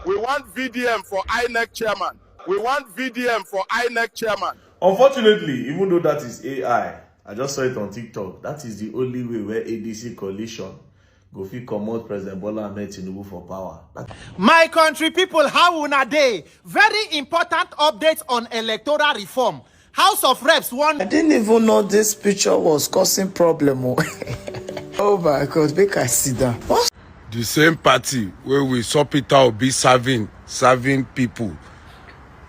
We want VDM for INEC chairman. We want VDM for INEC chairman. Unfortunately, even though that is AI, I just saw it on TikTok. That is the only way where ADC coalition go fit comot President Bola Ahmed Tinubu for power. My country people, how una dey? Very important updates on electoral reform. House of Reps won. I didn't even know this picture was causing problem. Oh my God, make I sit down. What? The same party where we saw Peter Obi serving people.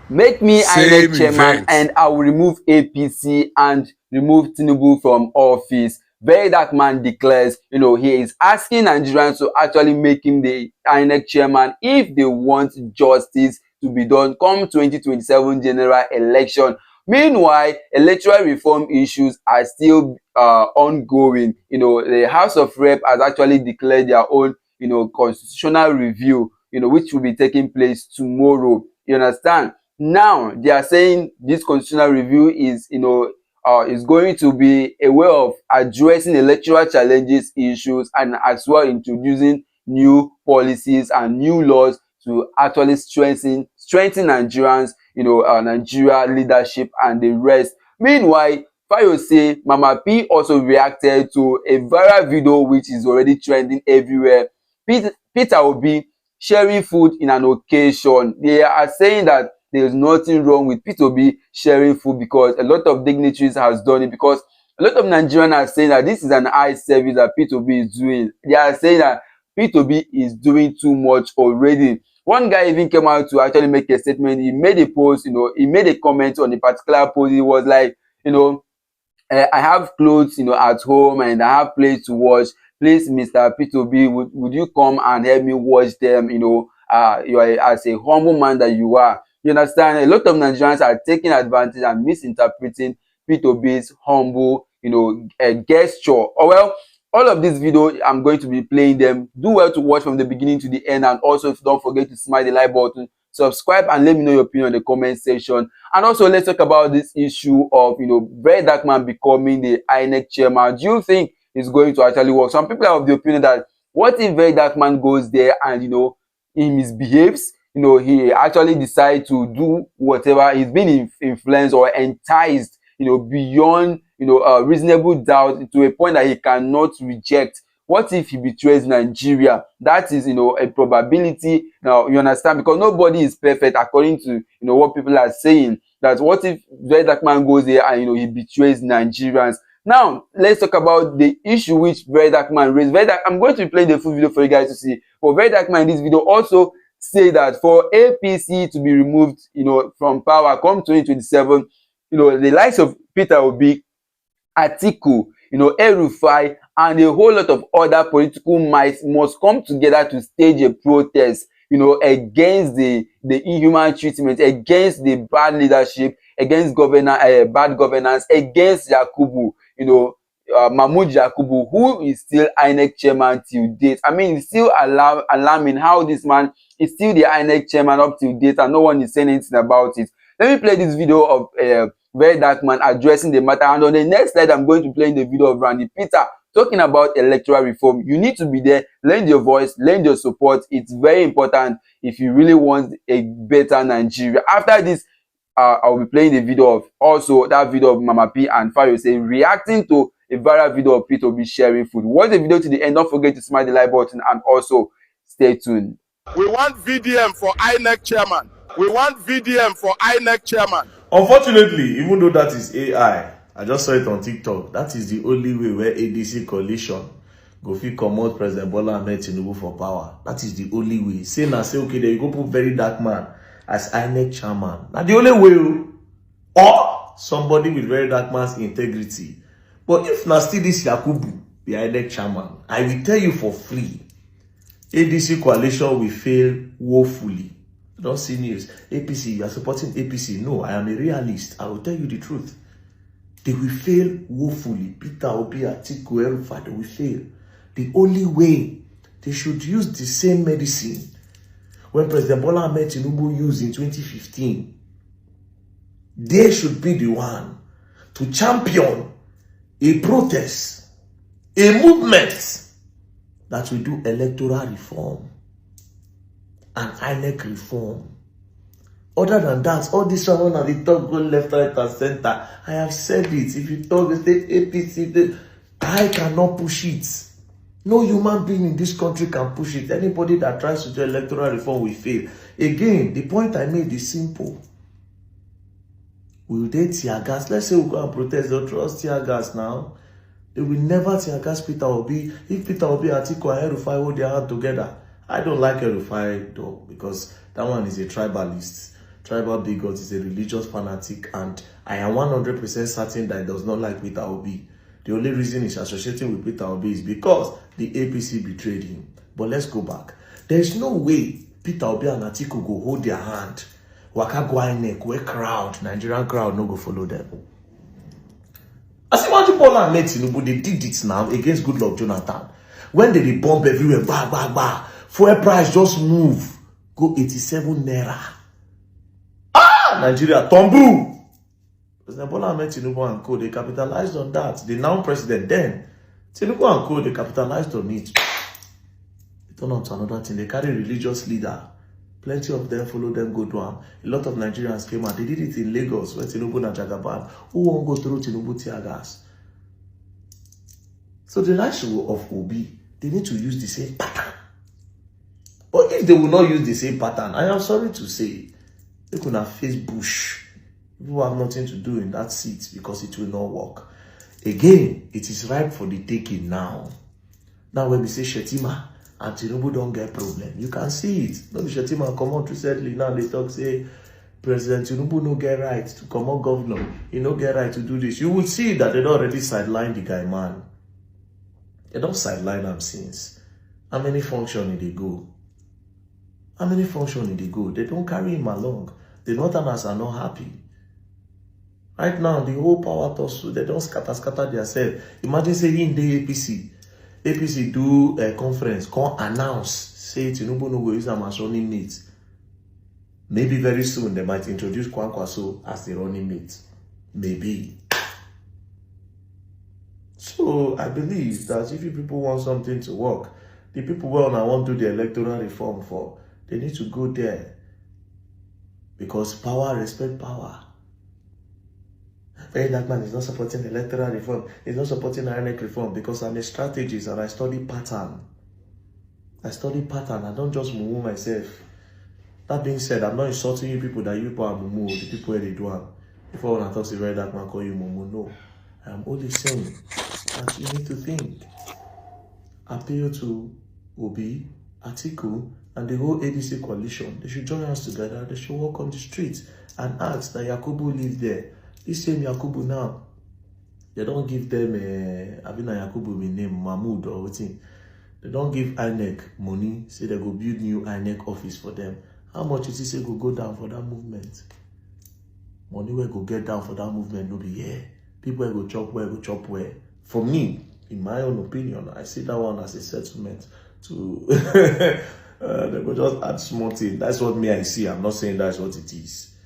Make me INEC chairman event. and I will remove APC and remove Tinubu from office. Verydarkman declares, he is asking Nigerians to actually make him the INEC chairman if they want justice to be done come 2027 general election. Meanwhile, electoral reform issues are still ongoing. The House of Rep has actually declared their own, constitutional review, which will be taking place tomorrow. You understand? Now they are saying this constitutional review is, is going to be a way of addressing electoral challenges, issues, and as well introducing new policies and new laws to actually strengthen Nigerians, Nigeria leadership and the rest. Meanwhile, Fayose, Mamap also reacted to a viral video which is already trending everywhere. Peter Obi sharing food in an occasion. They are saying that there is nothing wrong with Peter Obi sharing food because a lot of dignitaries has done it, because a lot of Nigerians are saying that this is an eye service that Peter Obi is doing. They are saying that Peter Obi is doing too much already. One guy even came out to actually make a statement. He made a post, he made a comment on a particular post. He was like, I have clothes, at home and I have plates to wash. Please, Mr. Peter Obi, would you come and help me wash them? You are as a humble man that you are. You understand? A lot of Nigerians are taking advantage and misinterpreting Peter Obi's humble, gesture. Oh, well, all of this video, I'm going to be playing them. Do well to watch from the beginning to the end, and also don't forget to smash the like button, subscribe, and let me know your opinion in the comment section. And also, let's talk about this issue of Verydarkman becoming the INEC chairman. Do you think it's going to actually work? Some people are of the opinion that what if Verydarkman goes there and he misbehaves? He actually decides to do whatever. He's been influenced or enticed, beyond, reasonable doubt, to a point that he cannot reject. What if he betrays Nigeria? That is, a probability. Now, you understand? Because nobody is perfect, according to, what people are saying. That what if Verydarkman goes there and, he betrays Nigerians? Now, let's talk about the issue which Verydarkman raised. I'm going to be playing the full video for you guys to see. But Verydarkman in this video also say that for APC to be removed, from power come 2027, the likes of Peter Obi, Atiku, El-Rufai, and a whole lot of other political mights must come together to stage a protest, against the inhuman treatment, against the bad leadership, against bad governance, against Yakubu, Mahmoud Yakubu, who is still INEC chairman till date. I mean, it's still alarming how this man is still the INEC chairman up till date and no one is saying anything about it. Let me play this video of Verydarkman addressing the matter, and on the next slide I'm going to play the video of Randy Peter talking about electoral reform. You need to be there, lend your voice, lend your support. It's very important if you really want a better Nigeria. After this, I'll be playing the video of also that video of Mamap and Fayose reacting to a viral video of Peter Obi sharing food. Watch the video to the end. Don't forget to smash the like button and also stay tuned. We want VDM for INEC chairman. We want VDM for INEC chairman. Unfortunately, even though that is AI, I just saw it on TikTok. That is the only way where ADC coalition go fit comot President Bola Ahmed Tinubu for power. That is the only way. Say okay, there you go put Verydarkman as INEC chairman. Now the only way, or somebody with Verydarkman's integrity. But if na still this Yakubu, the INEC chairman, I will tell you for free, ADC coalition will fail woefully. Don't see news. APC, you are supporting APC. No, I am a realist. I will tell you the truth. They will fail woefully. Peter Obi, Atiku, El-Rufai, they will fail. The only way, they should use the same medicine when President Bola Ahmed Tinubu used in 2015. They should be the one to champion a protest, a movement that will do electoral reform. and INEC reform. Other than that, all this one on the talk, go left, right, and center. I have said it. If you talk, say APC, I cannot push it. No human being in this country can push it. Anybody that tries to do electoral reform will fail. Again, the point I made is simple. Will they tear gas? Let's say we go and protest. They'll trust tear gas now. They will never tear gas Peter Obi. If Peter Obi and Atiku and El-Rufai hold their hand together. I don't like El-Rufai though, because that one is a tribalist. Tribal bigot is a religious fanatic, and I am 100% certain that he does not like Peter Obi. The only reason he's associating with Peter Obi is because the APC betrayed him. But let's go back. There's no way Peter Obi and Atiku go hold their hand. Waka go INEC, where crowd, Nigerian crowd no go follow them. As imagine Bola and Tinubu, they did it now against Goodluck Jonathan. When they bomb everywhere, bah, bah, bah, fuel price just move. Go 87 naira. Nigeria, Tombu. President Bola Ahmed Tinubu and co, they capitalized on that. The now president then, Tinubu and co, they capitalized on it. They turn on to another thing. They carry religious leader. Plenty of them follow them go down. A lot of Nigerians came out. They did it in Lagos, where Tinubu and Jagaban. Who won't go through Tinubu tear gas? So the likes of Obi, they need to use the same pattern. But if they will not use the same pattern, I am sorry to say, they could have faced Bush. People have nothing to do in that seat because it will not work. Again, it is ripe for the taking now. Now when we say Shetima and Tinubu don't get problem, you can see it. No, Shetima come out recently. Now they talk, say, President Tinubu no get right to come out governor. He no get right to do this. You will see that they don't already sideline the guy, man. They don't sideline him since. How many function they go? How many function they go? They don't carry him along. The Northerners are not happy. Right now, the whole power tussle, they don't scatter themselves. Imagine saying in the APC. APC do a conference, come announce, say Tinubu no go use them as running mate. Maybe very soon they might introduce Kwankwaso as the running mate. Maybe. So I believe that if you people want something to work, the people who want to do the electoral reform for, they need to go there. Because power respect power. Verydarkman is not supporting electoral reform. He's not supporting INEC reform because I'm a strategist and I study pattern. I study pattern. I don't just move myself. That being said, I'm not insulting you people that you people are mumu, the people where they do am. Before when I talk to Verydarkman call you mumu, no. I am only saying that you need to think. Appeal to Obi, Atiku, and the whole ADC coalition. They should join us together. They should walk on the streets and ask that Yakubu live there. This same Yakubu now, they don't give them Abina Yakubu with name Mahmoud or whatever. They don't give INEC money, say they go build new INEC office for them. How much is it go down for that movement? Money will go get down for that movement, no be here. People will go chop where, go chop where. For me, in my own opinion, I see that one as a settlement to they go just add small thing. That's what me I see. I'm not saying that's what it is.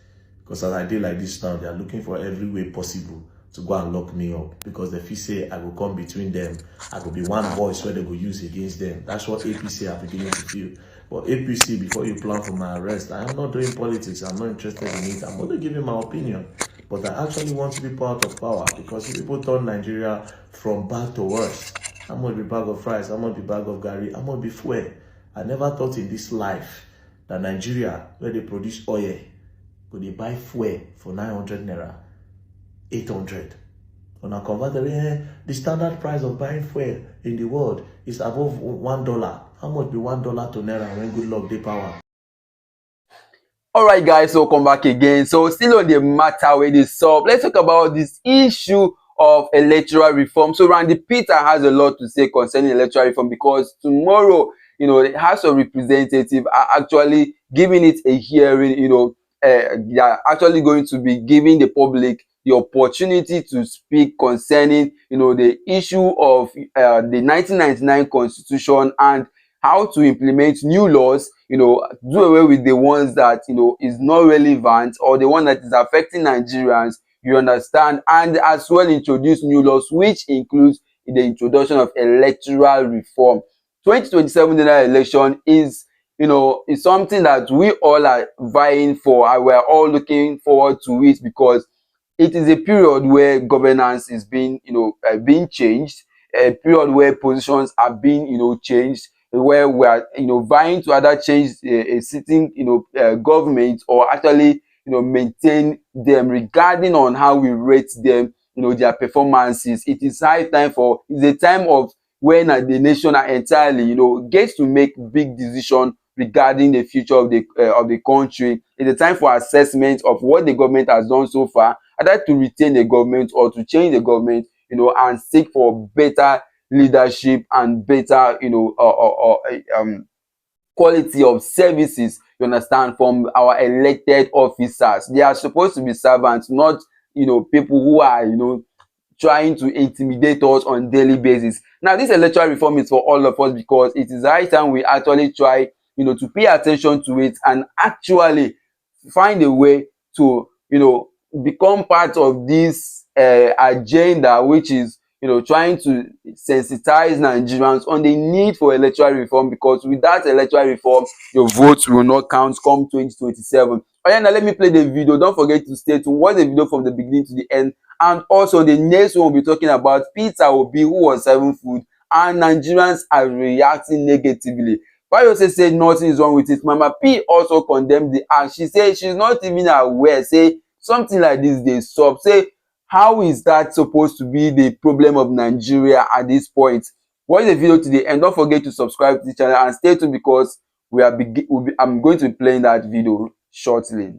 Because as I did like this now, they are looking for every way possible to go and lock me up. Because the fee say I will come between them. I will be one voice where they will use against them. That's what APC are beginning to feel. But APC, before you plan for my arrest, I am not doing politics. I'm not interested in it. I'm only giving my opinion. But I actually want to be part of power. Because if people turn Nigeria from bad to worse, I'm going to be bag of fries, I'm going to be bag of gari, I'm going to be fuel. I never thought in this life that Nigeria, where they produce oil, could they buy fuel for 900 naira, 800. When I convert the standard price of buying fuel in the world is above $1. How much be $1 to naira when good luck they power? Alright guys, so come back again. So still on the matter with this sub, let's talk about this issue of electoral reform. So Randy Peter has a lot to say concerning electoral reform because tomorrow, the House of Representatives are actually giving it a hearing. They are actually going to be giving the public the opportunity to speak concerning, the issue of the 1999 Constitution and how to implement new laws, do away with the ones that, is not relevant or the one that is affecting Nigerians, you understand, and as well introduce new laws, which includes the introduction of electoral reform. 2027 general election is it's something that we all are vying for, and we're all looking forward to it, because it is a period where governance is being, being changed, a period where positions are being, changed, where we are, vying to either change a sitting, government, or actually, maintain them, regarding on how we rate them, their performances. It is high time for, it's a time of when the nation are entirely, gets to make big decisions regarding the future of the country. It's a time for assessment of what the government has done so far, either to retain the government or to change the government, and seek for better leadership and better, quality of services, you understand, from our elected officers. They are supposed to be servants, not, people who are, trying to intimidate us on daily basis. Now, this electoral reform is for all of us, because it is high time we actually try, to pay attention to it and actually find a way to, become part of this agenda, which is, trying to sensitize Nigerians on the need for electoral reform, because without electoral reform, your votes will not count come 2027. Oh yeah, now let me play the video. Don't forget to stay tuned. Watch the video from the beginning to the end. And also, the next one we'll be talking about Peter Obi, who was serving food, and Nigerians are reacting negatively. Fayose said nothing is wrong with it. Mamap also condemned the act. She said she's not even aware. Say something like this, they stop. Say, how is that supposed to be the problem of Nigeria at this point? Watch the video to the end. Don't forget to subscribe to the channel and stay tuned, because I'm going to be playing that video shortly.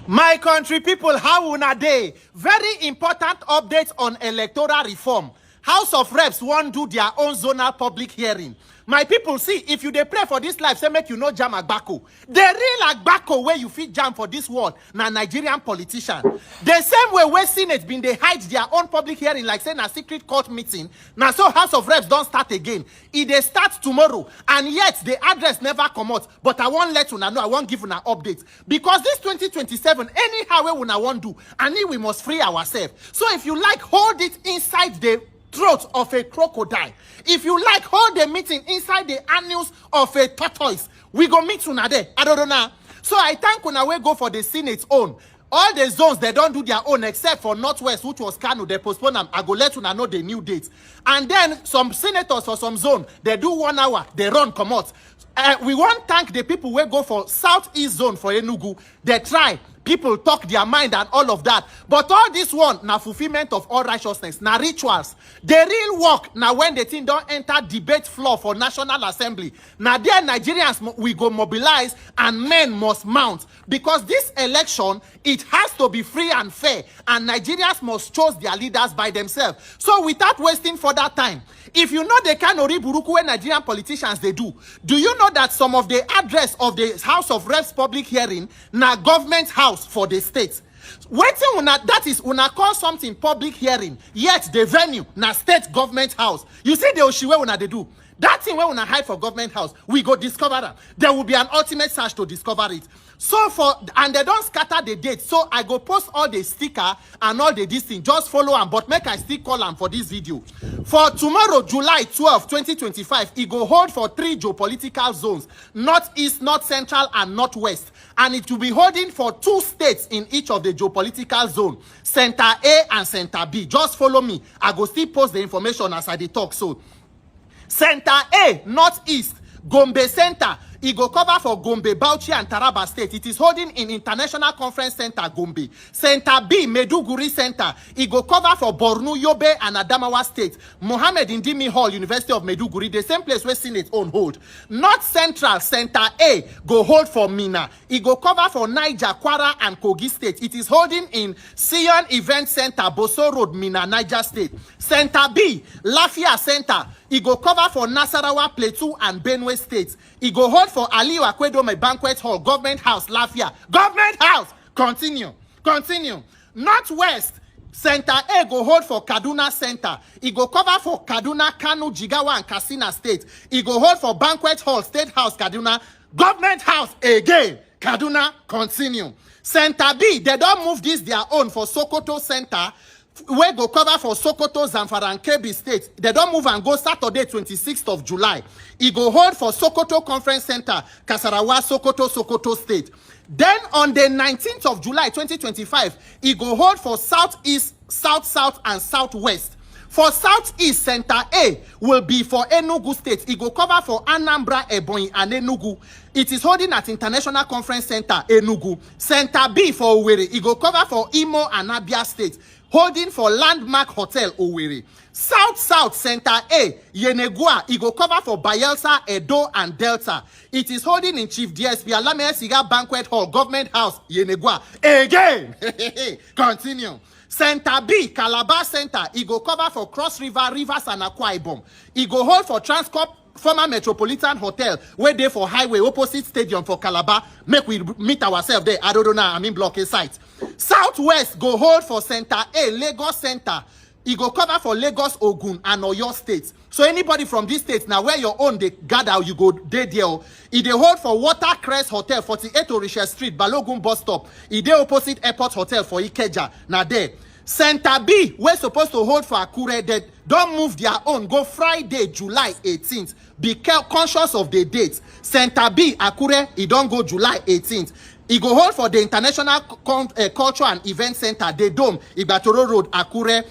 My country people, how una dey? Very important updates on electoral reform. House of Reps won't do their own zonal public hearing. My people, see, if you dey pray for this life, say make you no jam agbako. The real agbako where you fit jam for this world, na Nigerian politician. The same way where Senate been they hide their own public hearing, like say na secret court meeting. Now so House of Reps don't start again. They start tomorrow, and yet the address never come out. But I won't let una know, I won't give una updates. Because this 2027, anyhow we una won't do, and we must free ourselves. So if you like, hold it inside the throat of a crocodile. If you like, hold the meeting inside the annals of a tortoise. We go meet una there. I don't know. So I thank una we go for the Senate's own. All the zones, they don't do their own, except for Northwest, which was Kano. They postpone them. I go let una know the new dates. And then some senators for some zone, they do 1 hour, they run, come out. We want thank the people who go for Southeast zone for Enugu. They try. People talk their mind and all of that. But all this one, na fulfillment of all righteousness, na rituals. The real work, na when the thing don't enter debate floor for National Assembly. Now there Nigerians, we go mobilize and men must mount. Because this election, it has to be free and fair. And Nigerians must choose their leaders by themselves. So without wasting further time, if you know the kind of riburuku where Nigerian politicians they do you know that some of the address of the House of Reps public hearing na government house for the state? Waiting una, that is una call something public hearing, yet the venue na state government house. You see the oshiwe una they do. That thing where una hide for government house, we go discover that. There will be an ultimate search to discover it. So and they don't scatter the date. So I go post all the sticker and all the this thing. Just follow them, but make I still call them for this video. For tomorrow, July 12, 2025, it go hold for 3 geopolitical zones: Northeast, North Central, and Northwest. And it will be holding for 2 states in each of the geopolitical zone, Center A and Center B. Just follow me. I go still post the information as I dey talk. So Center A, Northeast, Gombe Center. It go cover for Gombe, Bauchi, and Taraba State. It is holding in International Conference Center, Gombe. Center B, Meduguri Center. It go cover for Bornu, Yobe, and Adamawa State. Mohammed Indimi Hall, University of Meduguri, the same place where Senate own hold. North Central, Center A, go hold for Mina. It go cover for Niger, Kwara, and Kogi State. It is holding in Sion Event Center, Boso Road, Mina, Niger State. Center B, Lafia Center. It go cover for Nasarawa, Plateau, and Benue States. It go hold for Aliu Akwedome Banquet Hall, Government House, Lafia. Government House! Continue. Northwest, Center A go hold for Kaduna Center. It go cover for Kaduna, Kano, Jigawa, and Katsina State. It go hold for Banquet Hall, State House, Kaduna. Government House again. Kaduna, continue. Center B, they don't move this their own for Sokoto Center. wey go cover for Sokoto, Zamfara and Kebbi State. They don't move and go Saturday 26th of July. E go hold for Sokoto Conference Center, Kasarawa, Sokoto State. Then on the 19th of July 2025, e go hold for Southeast, South and Southwest. For Southeast, Center A will be for Enugu State. E go cover for Anambra, Ebonyi and Enugu. It is holding at International Conference Center, Enugu. Center B for Owerri. E go cover for Imo and Abia State, holding for Landmark Hotel, Owerri. South Center A, Yenegua. E go cover for Bayelsa, Edo and Delta. It is holding in Chief DSP Alame Siga Banquet Hall, Government House, Yenegua. Again. Continue. Center B, Calabar Center, e go cover for Cross River, Rivers and Akwa Ibom. E go hold for Transcorp former Metropolitan Hotel, where they for highway opposite stadium for Calabar. Make we meet ourselves there. I don't know, I mean block a site. Southwest go hold for Center A, Lagos Center. E go cover for Lagos, Ogun and Oyo states. So anybody from these states, now where your own they gather, you go there. E dey hold for Watercrest Hotel, 48 Orisha Street, Balogun bus stop. E dey opposite Airport Hotel for Ikeja. Now there. Center B, we're supposed to hold for Akure, they don't move their own. Go Friday, July 18th. Be conscious of the dates. Center B, Akure, it don't go July 18th. It go hold for the International Culture and Event Center, the Dome, Ibatoro Road, Akure,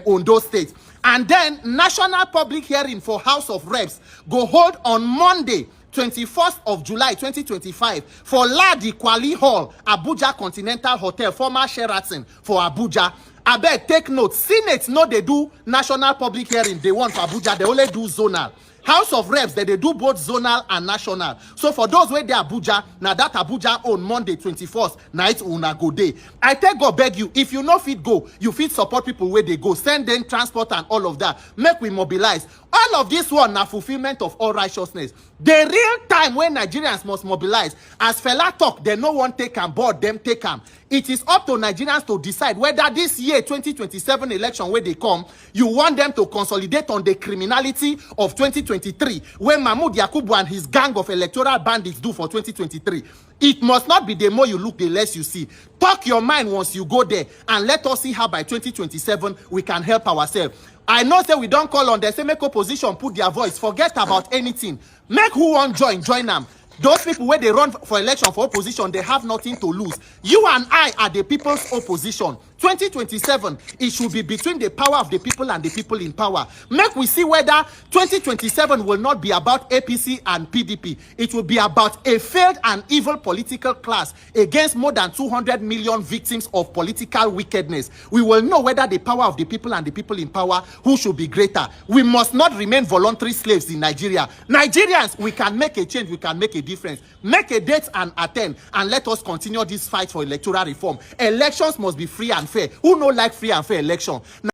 Ondo State. And then National Public Hearing for House of Reps go hold on Monday, 21st of July 2025 for Ladi Kwali Hall, Abuja Continental Hotel, former Sheraton for Abuja. Abeg, take note, Senate no they do national public hearing, they want for Abuja, they only do zonal. House of Reps, they do both zonal and national. So for those where they Abuja, now that Abuja on Monday 21st, night una go day. I tell God beg you, if you no fit go, you fit support people where they go, send them transport and all of that. Make we mobilize. All of this one na fulfillment of all righteousness. The real time when Nigerians must mobilize, as fella talk, they no one take am, board them take am. It is up to Nigerians to decide whether this year 2027 election where they come, you want them to consolidate on the criminality of 2023, when Mahmoud Yakubu and his gang of electoral bandits do for 2023. It must not be the more you look, the less you see. Talk your mind once you go there, and let us see how by 2027 we can help ourselves. I know say we don't call on them, say make opposition put their voice, forget about anything. Make who want join them. Those people where they run for election for opposition, they have nothing to lose. You and I are the people's opposition. 2027, it should be between the power of the people and the people in power. Make we see whether 2027 will not be about APC and PDP. It will be about a failed and evil political class against more than 200 million victims of political wickedness. We will know whether the power of the people and the people in power, who should be greater. We must not remain voluntary slaves in Nigeria. Nigerians, we can make a change, we can make a difference. Make a date and attend, and let us continue this fight for electoral reform. Elections must be free and fair. Who no like free and fair election? Now,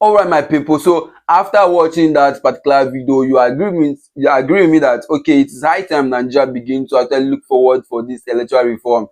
all right, my people, so after watching that particular video, you agree with me that okay, it is high time Nigeria begin to actually look forward for this electoral reform.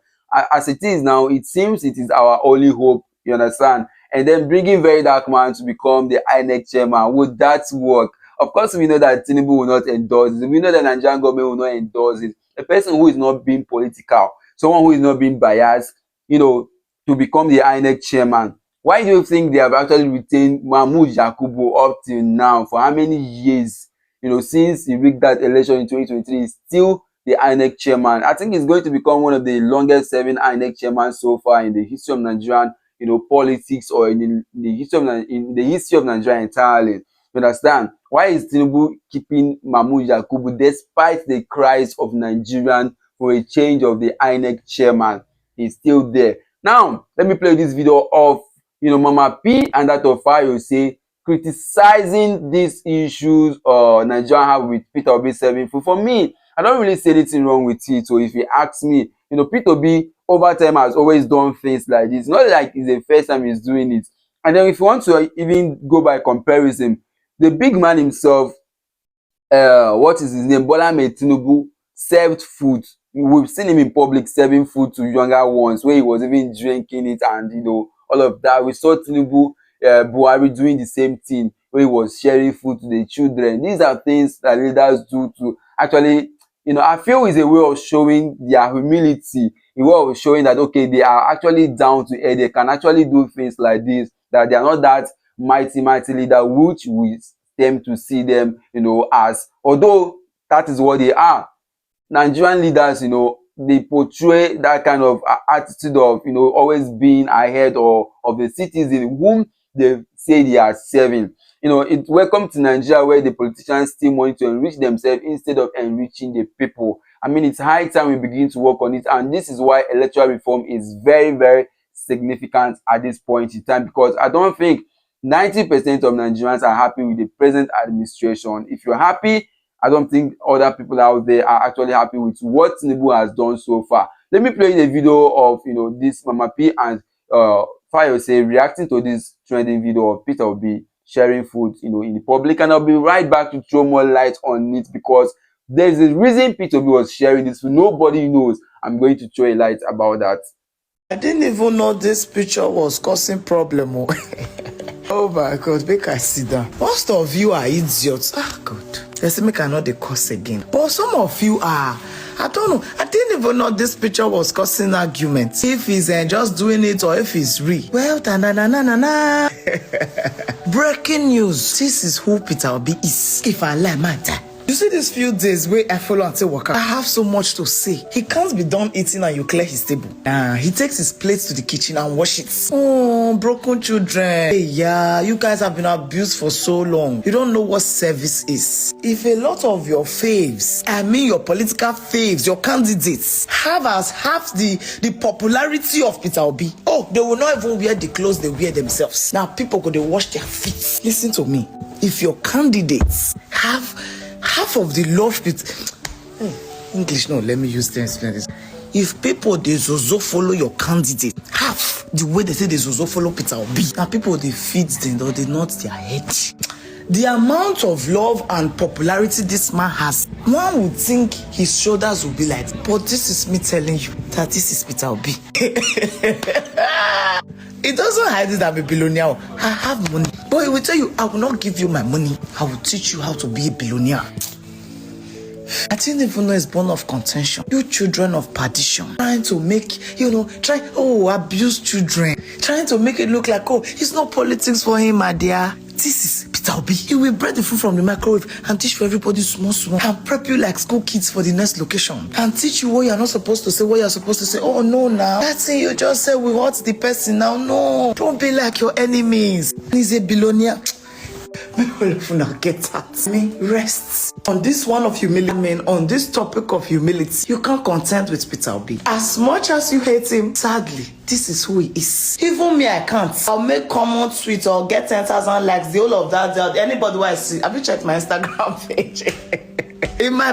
As it is now, it seems it is our only hope, you understand? And then bringing Verydarkman to become the INEC chairman, would that work? Of course, we know that Tinubu will not endorse it. We know that Nigerian government will not endorse it. A person who is not being political, someone who is not being biased, you know, to become the INEC chairman. Why do you think they have actually retained Mahmoud Yakubu up till now? For how many years? You know, since he rigged that election in 2023, he's still the INEC chairman. I think he's going to become one of the longest serving INEC chairman so far in the history of Nigerian, you know, politics, or in the history of Nigeria entirely. You understand? Why is Tinubu keeping Mahmoud Yakubu despite the cries of Nigerians for a change of the INEC chairman? He's still there. Now, let me play this video of, you know, Mamap and that of Fayose criticizing these issues Nigeria have with Peter Obi serving food. For me, I don't really see anything wrong with it. So if you ask me, you know, Peter Obi over time has always done things like this. Not like it's the first time he's doing it. And then if you want to even go by comparison, the big man himself, what is his name, Bola Tinubu, served food. We've seen him in public serving food to younger ones, where he was even drinking it and, you know, all of that. We saw Tinubu, Buhari doing the same thing, where he was sharing food to the children. These are things that leaders do to actually, you know, I feel is a way of showing their humility, a way of showing that, okay, they are actually down to earth, they can actually do things like this. that they are not that mighty leader which we tend to see them, as, although that is what they are. Nigerian leaders, they portray that kind of attitude of, always being ahead of the citizen whom they say they are serving. It's welcome to Nigeria where the politicians still want to enrich themselves instead of enriching the people. I mean, it's high time we begin to work on it, and this is why electoral reform is very, very significant at this point in time, because I don't think 90% of Nigerians are happy with the present administration. If you're happy, I don't think other people out there are actually happy with what Tinubu has done so far. Let me play the video of this Mamap and Fayose reacting to this trending video of Peter Obi sharing food in the public, and I'll be right back to throw more light on it, because there's a reason Peter Obi was sharing this. Nobody knows. I'm going to throw a light about that. I didn't even know this picture was causing problem. Oh my God, make I sit down. Most of you are idiots. Ah, God. They say make I not the curse again. But some of you are. I don't know. I didn't even know this picture was causing arguments. If he's just doing it or if he's real. Well, na. Breaking news. This is who Peter Obi is. If I lie, matter. You see these few days where I follow and say waka, I have so much to say. He can't be done eating and you clear his table. He takes his plates to the kitchen and wash it. Oh, broken children. Hey, yeah, you guys have been abused for so long. You don't know what service is. If a lot of your faves, I mean your political faves, your candidates, have the popularity of Peter Obi, oh, they will not even wear the clothes they wear themselves. Now people go, they wash their feet. Listen to me. If your candidates have half of the love it English, no, let me use to explain this. If people they zozo follow your candidate, half the way they say they zozo follow Peter Obi, and people they feed them or they nod their head. The amount of love and popularity this man has, one would think his shoulders will be like, but this is me telling you that this is Peter Obi. It doesn't hide it that I'm a billionaire. I have money. But he will tell you, I will not give you my money. I will teach you how to be a billionaire. I didn't even know it's born of contention. You children of perdition. Trying to make, abuse children. Trying to make it look like, it's not politics for him, my dear. This is Peter Obi. He will break the food from the microwave and teach for everybody small and prep you like school kids for the next location and teach you what you're not supposed to say, what you're supposed to say. Oh no, now that thing you just said we hurt the person now. No, don't be like your enemies. He's a billionaire. Get out. Me rests on this one of humility, on this topic of humility. You can't contend with Peter Obi. As much as you hate him, sadly, this is who he is. Even me, I can't. I'll make comment tweet or get 10,000 likes, the whole of that. Anybody who I see, have you checked my Instagram page?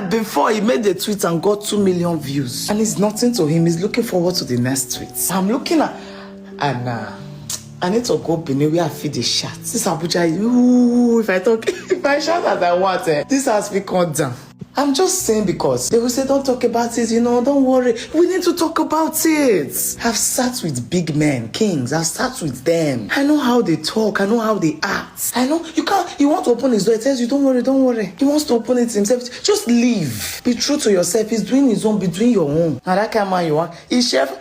Before he made the tweet and got 2 million views, and it's nothing to him. He's looking forward to the next tweet. I'm looking at, and I need to go benue where I feed the shot. This Abuja, if I shout as I want, this has become down. I'm just saying because they will say, don't talk about it, don't worry. We need to talk about it. I've sat with big men, kings. I've sat with them. I know how they talk. I know how they act. I know you want to open his door. He tells you, don't worry. He wants to open it himself. Just leave. Be true to yourself. He's doing his own, be doing your own. Now that kind of man you want. He's chef.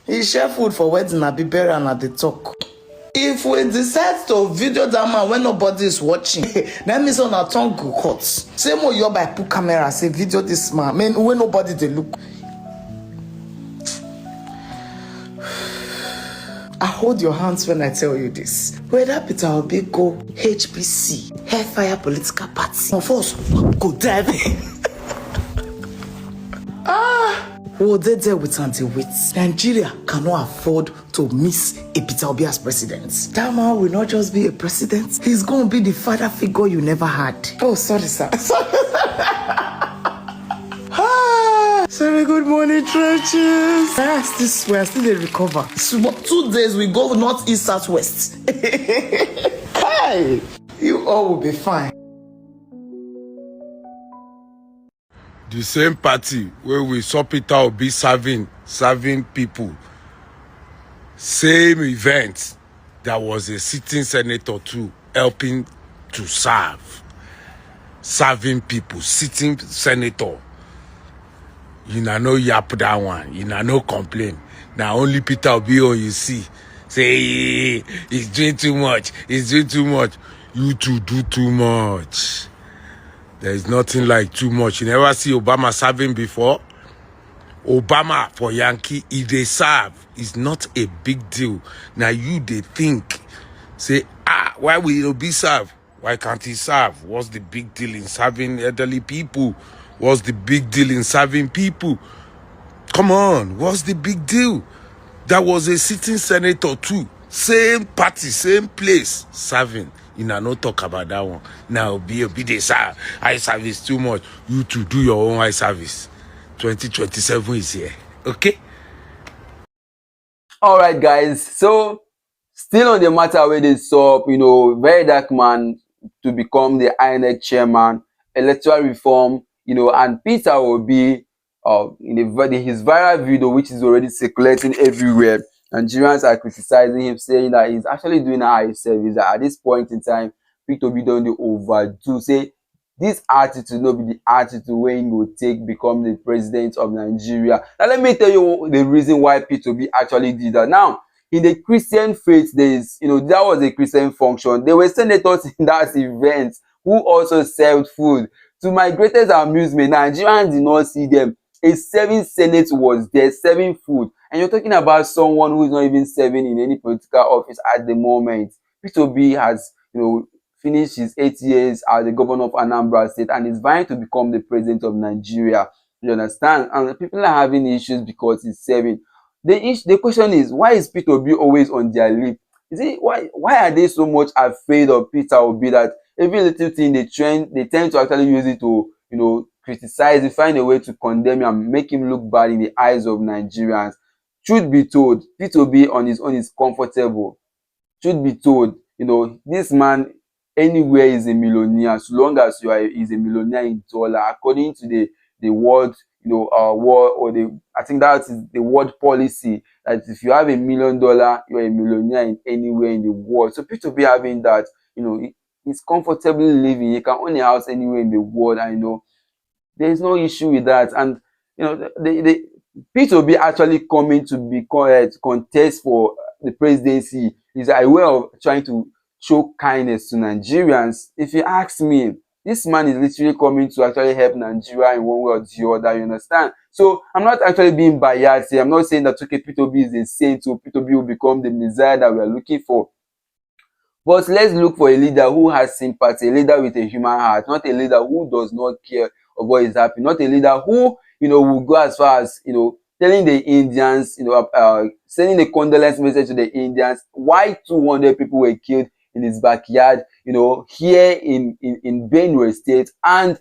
He share food for wedding and be buried and at the talk. If we decide to video that man when nobody is watching, that means on our tongue go cut. Same way you by put camera, say video this man. Man, when nobody they look. I hold your hands when I tell you this. Whether Peter Obi go HPC, Hellfire Political Party, of us go driving. Well, they're there with anti-wits. Nigeria cannot afford to miss a Peter Obi as president. That man will not just be a president. He's going to be the father figure you never had. Oh, sorry, sir. Sorry, good morning, trenches. That's this way. I still didn't recover. So, 2 days we go north, east, south, west. Hi! You all will be fine. The same party where we saw Peter Obi serving people. Same event, there was a sitting senator too helping to serving people, sitting senator. You no yap that one. You no complain. Now only Peter Obi you see. Say he's doing too much. He's doing too much. You two do too much. There is nothing like too much. You never see Obama serving before. Obama for Yankee, if they serve, is not a big deal. Now you they think, say, why will Obi serve? Why can't he serve? What's the big deal in serving elderly people? What's the big deal in serving people? Come on, what's the big deal? That was a sitting senator too. Same party, same place, serving. You know, no talk about that one. Now, be they serve. Eye service too much. You to do your own eye service. 2027 is here. Okay? All right, guys. So, still on the matter where they saw, Verydarkman to become the INEC chairman, electoral reform, and Peter Obi, in his viral video, which is already circulating everywhere, Nigerians are criticizing him, saying that he's actually doing a high service. That at this point in time, Peter Obi don't overdo. Say this attitude not be the attitude when he will take become the president of Nigeria. Now let me tell you the reason why Peter Obi actually did that. Now, in the Christian faith, there is, that was a Christian function. There were senators in that event who also served food. To my greatest amusement, Nigerians did not see them. A serving senate was there serving food. And you're talking about someone who is not even serving in any political office at the moment. Peter Obi has, finished his 8 years as the governor of Anambra State and is vying to become the president of Nigeria. You understand? And people are having issues because he's serving. The question is, why is Peter Obi always on their lip? Is it why are they so much afraid of Peter Obi that every little thing they tend to actually use it to, criticize it, find a way to condemn him and make him look bad in the eyes of Nigerians? Truth be told, Peter Obi on his own is comfortable. Truth be told, this man anywhere is a millionaire, so long as is a millionaire in dollar, according to the world, war, or I think that is the world policy, that if you have $1 million, you're a millionaire in anywhere in the world. So Peter Obi having that, he's comfortably living. He can own a house anywhere in the world, and there is no issue with that. And the Peter Obi actually coming to contest for the presidency is a way of trying to show kindness to Nigerians. If you ask me, this man is literally coming to actually help Nigeria in one way or the other, you understand? So I'm not actually being biased here. I'm not saying that, okay, Peter Obi is a saint, so Peter Obi will become the Messiah that we are looking for. But let's look for a leader who has sympathy, a leader with a human heart, not a leader who does not care of what is happening, not a leader who, will go as far as, telling the Indians, sending a condolence message to the Indians, why 200 people were killed in his backyard, here in Benue State, and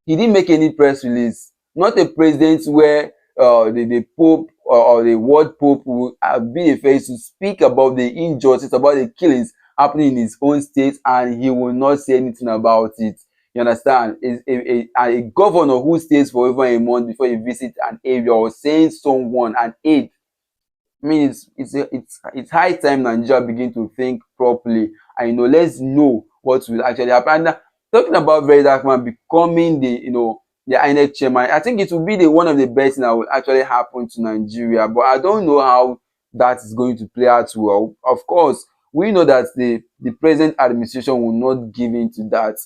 he didn't make any press release. Not a president where the Pope or the world Pope will be the face to speak about the injustice, about the killings happening in his own state, and he will not say anything about it. You understand? A governor who stays for over a month before he visits an area or sends someone an aid. I mean, it's high time Nigeria begin to think properly, and let's know what will actually happen. And talking about Verydarkman becoming the INEC chairman, I think it will be one of the best things that will actually happen to Nigeria. But I don't know how that is going to play out well. Of course, we know that the present administration will not give in to that.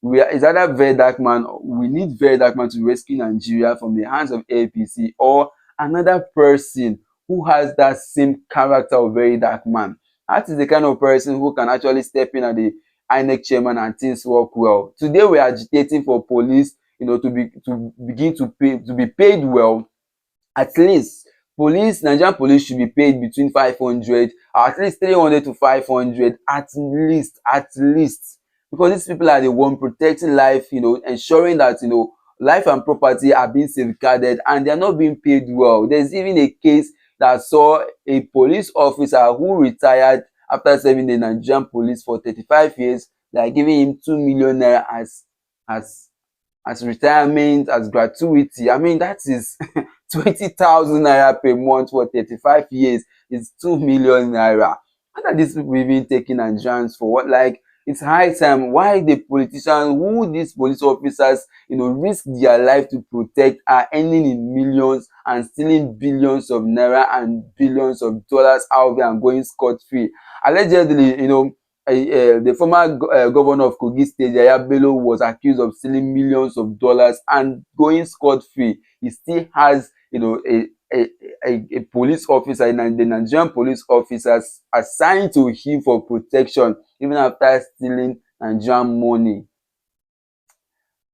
It's either Verydarkman, we need Verydarkman to rescue Nigeria from the hands of APC, or another person who has that same character of Verydarkman. That is the kind of person who can actually step in at the INEC chairman and things work well. Today we are agitating for police, to be paid well. At least Nigerian police should be paid between 500, or at least 300 to 500, at least, because these people are the one protecting life, ensuring that life and property are being safeguarded, and they are not being paid well. There's even a case that saw a police officer who retired after serving the Nigerian police for 35 years. They are giving him 2 million naira as retirement, as gratuity. I mean, that is 20,000 naira per month for 35 years. It's 2 million naira. What are these people even taking Nigerians for? What, like, It's high time. Why the politicians, who these police officers, risk their life to protect, are earning in millions and stealing billions of naira and billions of dollars out there and going scot-free. Allegedly, the former governor of Kogi State, Yaya Bello, was accused of stealing millions of dollars and going scot-free. He still has, a police officer, the Nigerian police officers assigned to him for protection, even after stealing Nigerian money.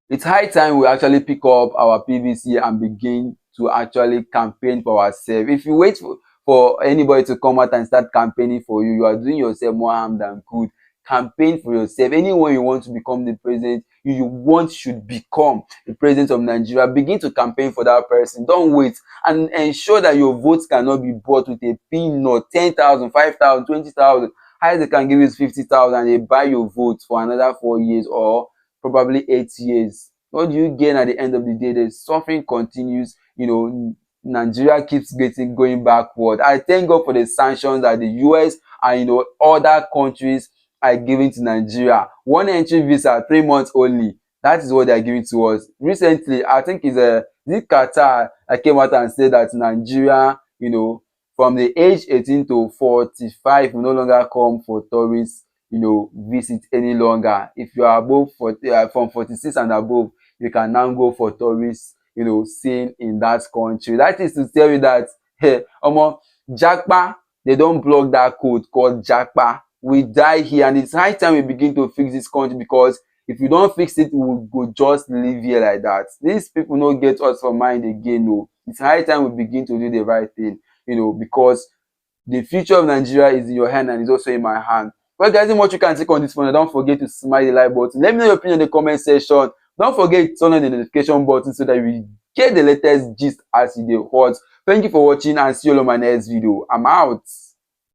It's high time we actually pick up our PVC and begin to actually campaign for ourselves. If you wait for anybody to come out and start campaigning for you, you are doing yourself more harm than good. Campaign for yourself. Anyone you want to become the president, you want should become the president of Nigeria, begin to campaign for that person. Don't wait, and ensure that your votes cannot be bought with a peanut. 10,000, 5,000, 20,000. Highest they can give you is 50,000. They buy your votes for another 4 years or probably 8 years. What do you gain at the end of the day? The suffering continues. Nigeria keeps going backward. I thank God for the sanctions that the US and other countries are giving to Nigeria. 1 entry visa, 3 months only. That is what they are giving to us. Recently, I think it's Qatar that came out and said that Nigeria, from the age 18 to 45 will no longer come for tourists, visit any longer. If you are above from 46 and above, you can now go for tourists, seen in that country. That is to tell you that, hey, Japa, they don't block that code called Japa. We die here, and it's high time we begin to fix this country, because if you don't fix it, we will go just live here like that. These people don't get us for mind again. No, it's high time we begin to do the right thing, because the future of Nigeria is in your hand and is also in my hand. Well, guys, what you can take on this one, don't forget to smash the like button. Let me know your opinion in the comment section. Don't forget to turn on the notification button so that you get the latest gist as it is hot. Thank you for watching, and see you all on my next video. I'm out.